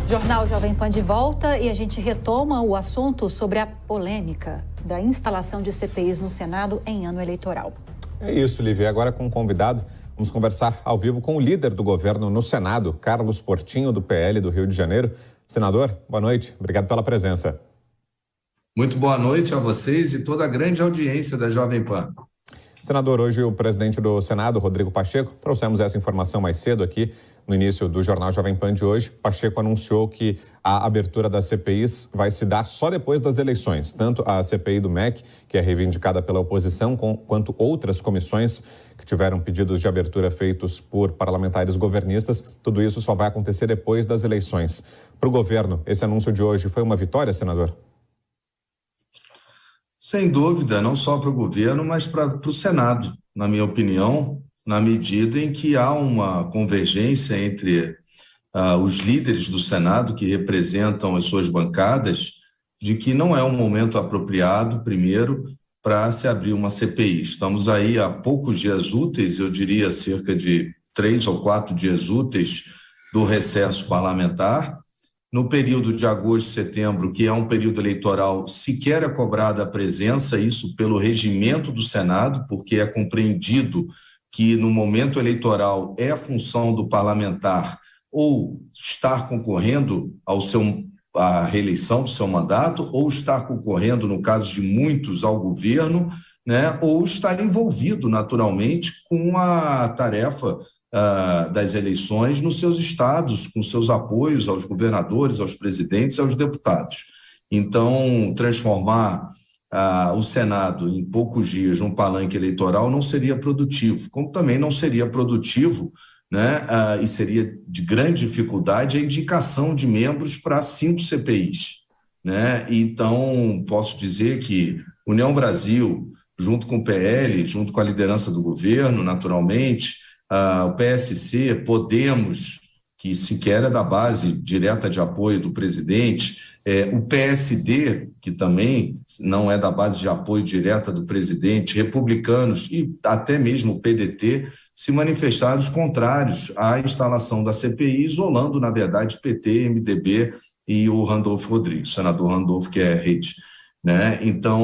Jornal Jovem Pan de volta e a gente retoma o assunto sobre a polêmica da instalação de CPIs no Senado em ano eleitoral. É isso, Lívia. Agora com um convidado, vamos conversar ao vivo com o líder do governo no Senado, Carlos Portinho, do PL do Rio de Janeiro. Senador, boa noite. Obrigado pela presença. Muito boa noite a vocês e toda a grande audiência da Jovem Pan. Senador, hoje o presidente do Senado, Rodrigo Pacheco, trouxemos essa informação mais cedo aqui no início do Jornal Jovem Pan de hoje. Pacheco anunciou que a abertura das CPIs vai se dar só depois das eleições. Tanto a CPI do MEC, que é reivindicada pela oposição, quanto outras comissões que tiveram pedidos de abertura feitos por parlamentares governistas. Tudo isso só vai acontecer depois das eleições. Para o governo, esse anúncio de hoje foi uma vitória, senador? Sem dúvida, não só para o governo, mas para o Senado, na minha opinião, na medida em que há uma convergência entre os líderes do Senado, que representam as suas bancadas, de que não é um momento apropriado, primeiro, para se abrir uma CPI. Estamos aí há poucos dias úteis, eu diria cerca de 3 ou 4 dias úteis do recesso parlamentar. No período de agosto e setembro, que é um período eleitoral, sequer é cobrada a presença, isso pelo regimento do Senado, porque é compreendido que no momento eleitoral é a função do parlamentar ou estar concorrendo à reeleição do seu mandato, ou estar concorrendo, no caso de muitos, ao governo, né, ou estar envolvido naturalmente com a tarefa das eleições nos seus estados, com seus apoios aos governadores, aos presidentes, aos deputados. Então, transformar o Senado em poucos dias num palanque eleitoral não seria produtivo, como também não seria produtivo, né, e seria de grande dificuldade a indicação de membros para 5 CPIs. Né? Então, posso dizer que União Brasil, junto com o PL, junto com a liderança do governo, naturalmente, o PSC, Podemos, que sequer é da base direta de apoio do presidente, o PSD, que também não é da base de apoio direta do presidente, republicanos e até mesmo o PDT, se manifestaram contrários à instalação da CPI, isolando, na verdade, PT, MDB e o Randolfo Rodrigues, o senador Randolfo, que é rede. Né? Então,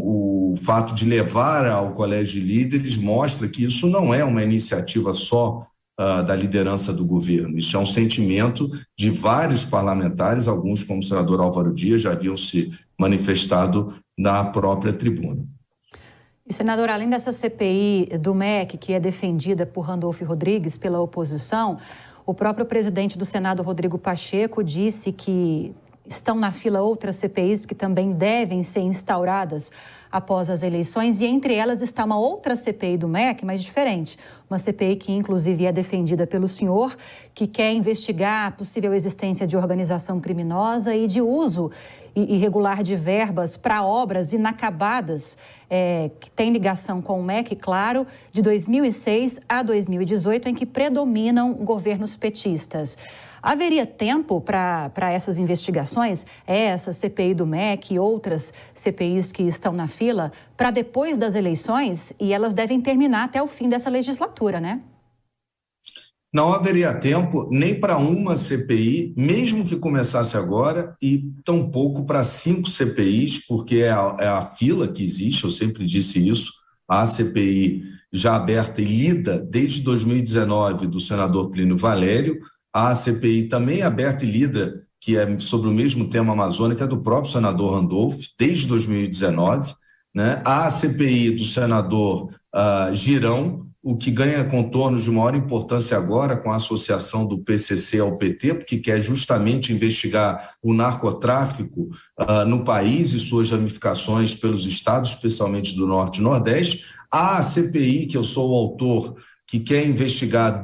o fato de levar ao Colégio de Líderes mostra que isso não é uma iniciativa só da liderança do governo, isso é um sentimento de vários parlamentares, alguns, como o senador Álvaro Dias, já haviam se manifestado na própria tribuna. E, senador, além dessa CPI do MEC, que é defendida por Randolfo Rodrigues pela oposição, o próprio presidente do Senado, Rodrigo Pacheco, disse que estão na fila outras CPIs que também devem ser instauradas após as eleições, e entre elas está uma outra CPI do MEC, mas diferente. Uma CPI que, inclusive, é defendida pelo senhor, que quer investigar a possível existência de organização criminosa e de uso irregular de verbas para obras inacabadas, que tem ligação com o MEC, claro, de 2006 a 2018, em que predominam governos petistas. Haveria tempo para essas investigações, essa CPI do MEC e outras CPIs que estão na fila, para depois das eleições, e elas devem terminar até o fim dessa legislatura, né? Não haveria tempo nem para uma CPI, mesmo que começasse agora, e tampouco para 5 CPIs, porque é a fila que existe, eu sempre disse isso, a CPI já aberta e lida desde 2019 do senador Plínio Valério, a CPI também aberta e lida, que é sobre o mesmo tema amazônico, é do próprio senador Randolph, desde 2019, né? A CPI do senador Girão, o que ganha contornos de maior importância agora com a associação do PCC ao PT, porque quer justamente investigar o narcotráfico no país e suas ramificações pelos estados, especialmente do Norte e Nordeste. A CPI, que eu sou o autor, que quer investigar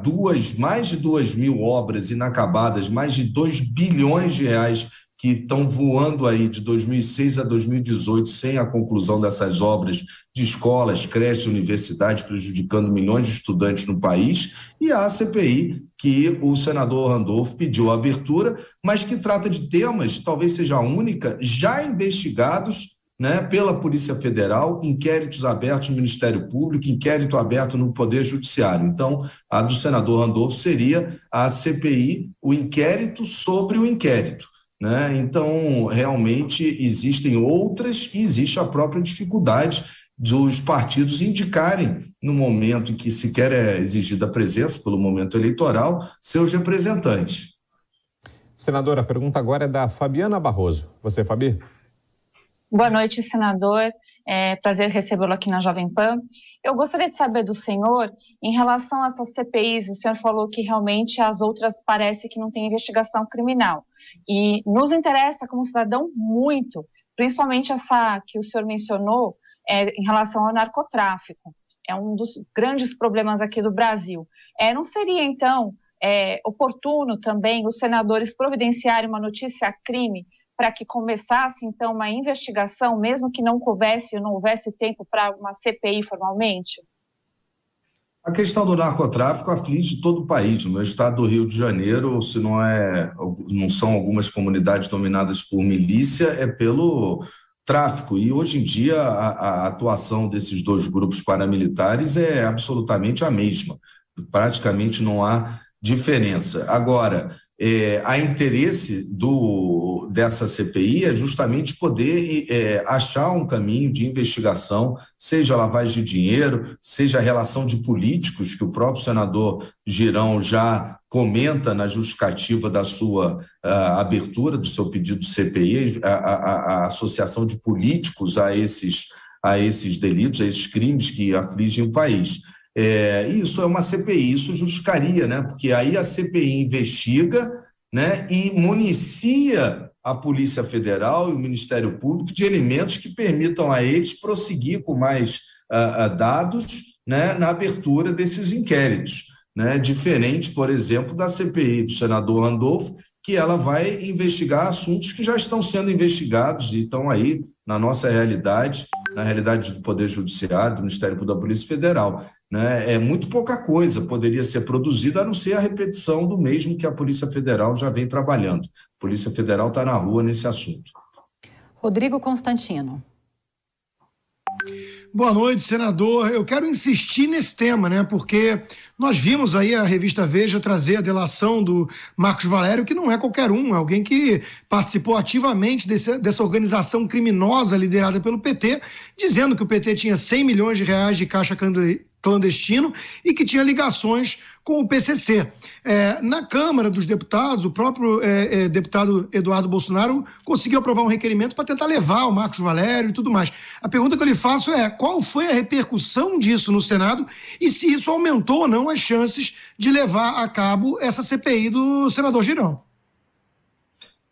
mais de 2.000 obras inacabadas, mais de 2 bilhões de reais que estão voando aí de 2006 a 2018 sem a conclusão dessas obras de escolas, creches, universidades, prejudicando milhões de estudantes no país, e a CPI, que o senador Randolfo pediu a abertura, mas que trata de temas, talvez seja a única, já investigados né, pela Polícia Federal, inquéritos abertos no Ministério Público, inquérito aberto no Poder Judiciário. Então, a do senador Randolfo seria a CPI, o inquérito sobre o inquérito, né? Então, realmente, existem outras e existe a própria dificuldade dos partidos indicarem, no momento em que sequer é exigida a presença, pelo momento eleitoral, seus representantes. Senadora, a pergunta agora é da Fabiana Barroso. Você, Fabi? Boa noite, senador. É prazer recebê-lo aqui na Jovem Pan. Eu gostaria de saber do senhor, em relação a essas CPIs, o senhor falou que realmente as outras parece que não tem investigação criminal. E nos interessa, como cidadão, muito, principalmente essa que o senhor mencionou, em relação ao narcotráfico. É um dos grandes problemas aqui do Brasil. Não seria, então, oportuno também os senadores providenciarem uma notícia-crime para que começasse, então, uma investigação, mesmo que não houvesse tempo para uma CPI formalmente? A questão do narcotráfico aflige todo o país. No meu estado do Rio de Janeiro, se não são algumas comunidades dominadas por milícia, é pelo tráfico. E, hoje em dia, a atuação desses dois grupos paramilitares é absolutamente a mesma. Praticamente não há diferença. Agora, a interesse dessa CPI é justamente poder achar um caminho de investigação, seja lavagem de dinheiro, seja a relação de políticos, que o próprio senador Girão já comenta na justificativa da sua abertura, do seu pedido de CPI, a associação de políticos a esses delitos, a esses crimes que afligem o país. Isso é uma CPI, isso justificaria, né? Porque aí a CPI investiga, né, e municia a Polícia Federal e o Ministério Público de elementos que permitam a eles prosseguir com mais dados, né, na abertura desses inquéritos, né? Diferente, por exemplo, da CPI do senador Randolfo, que ela vai investigar assuntos que já estão sendo investigados e estão aí na nossa realidade, na realidade do Poder Judiciário, do Ministério Público, da Polícia Federal, né? É muito pouca coisa poderia ser produzida, a não ser a repetição do mesmo que a Polícia Federal já vem trabalhando. A Polícia Federal está na rua nesse assunto. Rodrigo Constantino. Boa noite, senador. Eu quero insistir nesse tema, né? Porque nós vimos aí a revista Veja trazer a delação do Marcos Valério, que não é qualquer um, é alguém que participou ativamente dessa organização criminosa liderada pelo PT, dizendo que o PT tinha 100 milhões de reais de caixa clandestino e que tinha ligações com o PCC. Na Câmara dos Deputados, o próprio deputado Eduardo Bolsonaro conseguiu aprovar um requerimento para tentar levar o Marcos Valério e tudo mais. A pergunta que eu lhe faço é: qual foi a repercussão disso no Senado e se isso aumentou ou não as chances de levar a cabo essa CPI do senador Girão?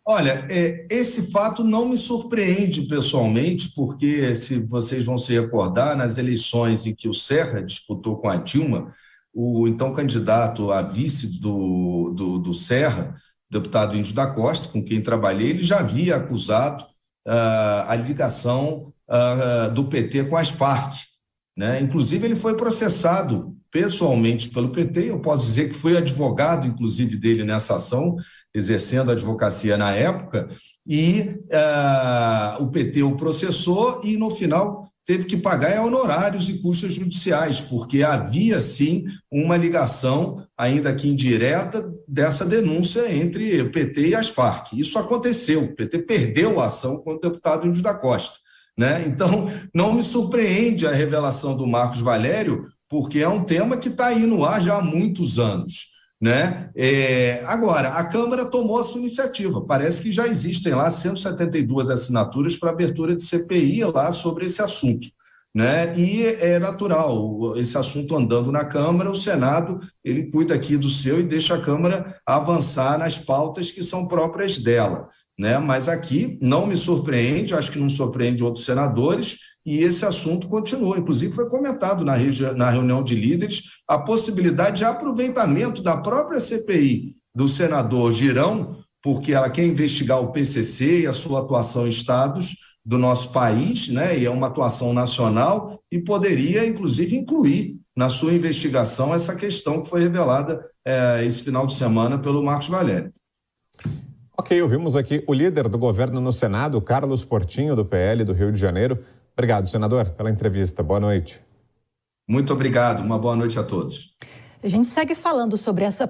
Olha, esse fato não me surpreende pessoalmente, porque, se vocês vão se recordar, nas eleições em que o Serra disputou com a Dilma, o então candidato a vice do Serra, deputado Índio da Costa, com quem trabalhei, ele já havia acusado a ligação do PT com as Farc, né? Inclusive, ele foi processado pessoalmente pelo PT, eu posso dizer que foi advogado, inclusive, dele nessa ação, exercendo a advocacia na época, e o PT o processou e, no final, teve que pagar honorários e custos judiciais, porque havia, sim, uma ligação, ainda que indireta, dessa denúncia entre o PT e as Farc. Isso aconteceu, o PT perdeu a ação contra o deputado Índio da Costa, né? Então, não me surpreende a revelação do Marcos Valério, porque é um tema que está aí no ar já há muitos anos, né? Agora, a Câmara tomou a sua iniciativa. Parece que já existem lá 172 assinaturas para abertura de CPI lá sobre esse assunto, né? E é natural, esse assunto andando na Câmara, o Senado ele cuida aqui do seu e deixa a Câmara avançar nas pautas que são próprias dela, né? Mas aqui não me surpreende, acho que não surpreende outros senadores, e esse assunto continua. Inclusive, foi comentado na reunião de líderes a possibilidade de aproveitamento da própria CPI do senador Girão, porque ela quer investigar o PCC e a sua atuação em estados do nosso país, né? E é uma atuação nacional, e poderia, inclusive, incluir na sua investigação essa questão que foi revelada esse final de semana pelo Marcos Valério. Ok, ouvimos aqui o líder do governo no Senado, Carlos Portinho, do PL do Rio de Janeiro. Obrigado, senador, pela entrevista. Boa noite. Muito obrigado. Uma boa noite a todos. A gente segue falando sobre essa